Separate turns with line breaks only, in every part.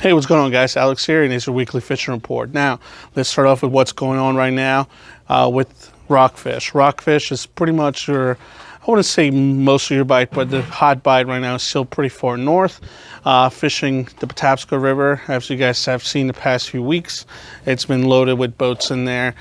Hey, what's going on, guys? Alex here, and it's your weekly fishing report. Now, let's start off with what's going on right now with rockfish. Rockfish is pretty much your, I wouldn't say most of your bite, but the hot bite right now is still pretty far north. Fishing the Patapsco River, as you guys have seen the past few weeks, it's been loaded with boats in there.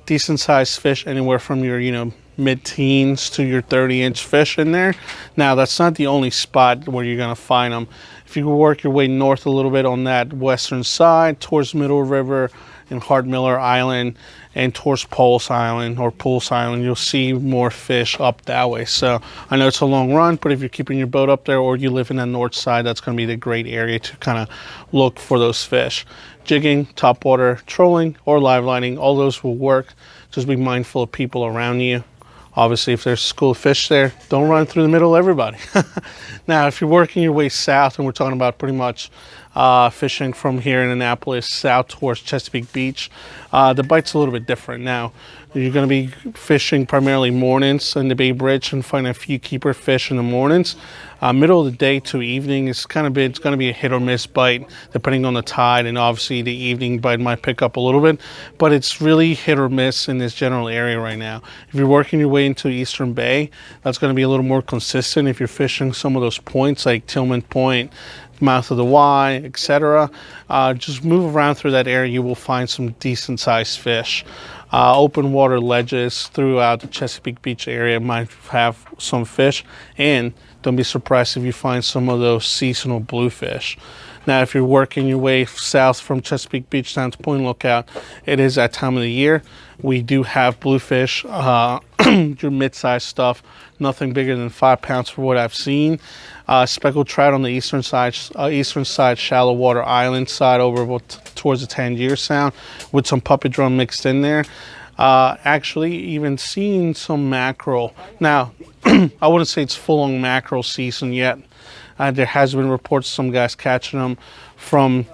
Decent sized fish, anywhere from your, mid-teens to your 30-inch fish in there. Now, that's not the only spot where you're gonna find them. If you work your way north a little bit on that western side towards Middle River and Hart Miller Island and towards Pulse Island or Pulse Island, you'll see more fish up that way. So I know it's a long run, but if you're keeping your boat up there or you live in that north side, that's gonna be the great area to kind of look for those fish. Jigging, topwater, trolling, or live lining, all those will work. Just be mindful of people around you. Obviously, if there's a school of fish there, don't run through the middle of everybody. Now, if you're working your way south, and we're talking about pretty much fishing from here in Annapolis south towards Chesapeake Beach, the bite's a little bit different. Now, you're going to be fishing primarily mornings in the Bay Bridge and find a few keeper fish in the mornings. Middle of the day to evening is it's going to be a hit or miss bite depending on the tide, and obviously the evening bite might pick up a little bit, but it's really hit or miss in this general area right now. If you're working your way into Eastern Bay, that's going to be a little more consistent. If you're fishing some of those points like Tillman Point, mouth of the Y, etc., just move around through that area. You will find some decent sized fish. Open water ledges throughout the Chesapeake Beach area might have some fish, and don't be surprised if you find some of those seasonal bluefish. Now, if you're working your way south from Chesapeake Beach down to Point Lookout, it is that time of the year. We do have bluefish, your mid-sized stuff, nothing bigger than 5 pounds for what I've seen. Speckled trout on the eastern side, shallow water island side over towards the Tangier Sound with some puppet drum mixed in there. Actually, even seeing some mackerel. Now, I wouldn't say it's full-on mackerel season yet. There has been reports of some guys catching them from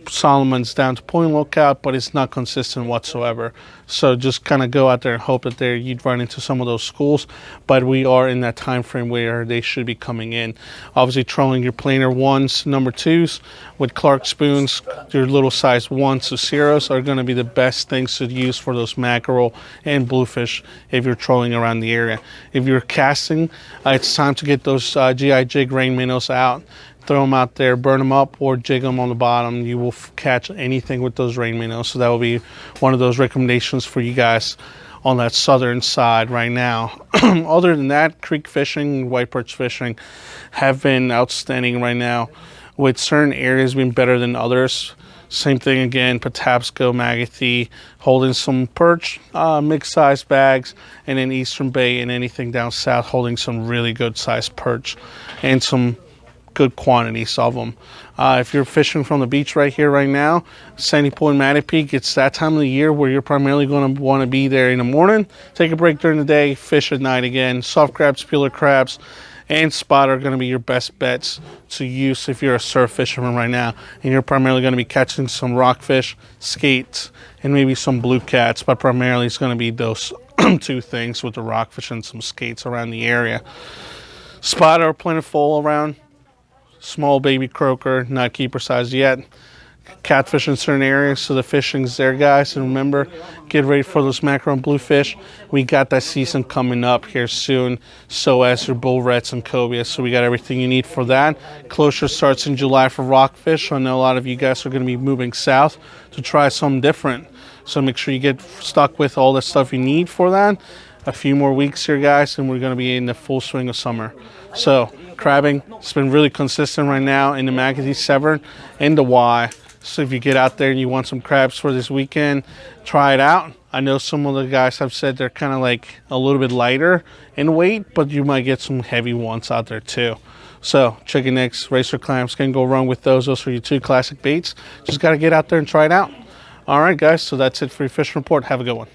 Solomon's down to Point Lookout, but it's not consistent whatsoever. So just kind of go out there and hope that you'd run into some of those schools, but we are in that time frame where they should be coming in. Obviously, trolling your planer ones, number twos with Clark spoons, your little size 1s to 0s are going to be the best things to use for those mackerel and bluefish if you're trolling around the area. If you're casting, it's time to get those GI jig rain minnows out. Throw them out there, burn them up, or jig them on the bottom. You will catch anything with those rain minnows. So that will be one of those recommendations for you guys on that southern side right now. Other than that, creek fishing, white perch fishing have been outstanding right now, with certain areas being better than others. Same thing again, Patapsco, Magothy, holding some perch, mixed size bags, and then Eastern Bay and anything down south holding some really good sized perch and some good quantities of them. If you're fishing from the beach right here, right now, Sandy Point, Matty Peak, it's that time of the year where you're primarily going to want to be there in the morning, take a break during the day, fish at night again. Soft crabs, peeler crabs, and spot are going to be your best bets to use if you're a surf fisherman right now, and you're primarily going to be catching some rockfish, skates, and maybe some blue cats, but primarily it's going to be those two things with the rockfish and some skates around the area. Spot are plentiful around. Small baby croaker, not keeper size yet. Catfish in certain areas, so the fishing's there, guys. And remember, get ready for those mackerel and bluefish. We got that season coming up here soon, so as your bull reds and cobias. So we got everything you need for that. Closure starts in July for rockfish. I know a lot of you guys are going to be moving south to try something different. So make sure you get stuck with all the stuff you need for that. A few more weeks here, guys, and we're going to be in the full swing of summer. So crabbing, it's been really consistent right now in the Magothy, Severn, and the Y. So if you get out there and you want some crabs for this weekend, try it out. I know some of the guys have said they're kind of like a little bit lighter in weight, but you might get some heavy ones out there too. So chicken necks, racer clams, can't go wrong with those. Those are your two classic baits. Just got to get out there and try it out. All right, guys, so that's it for your fishing report. Have a good one.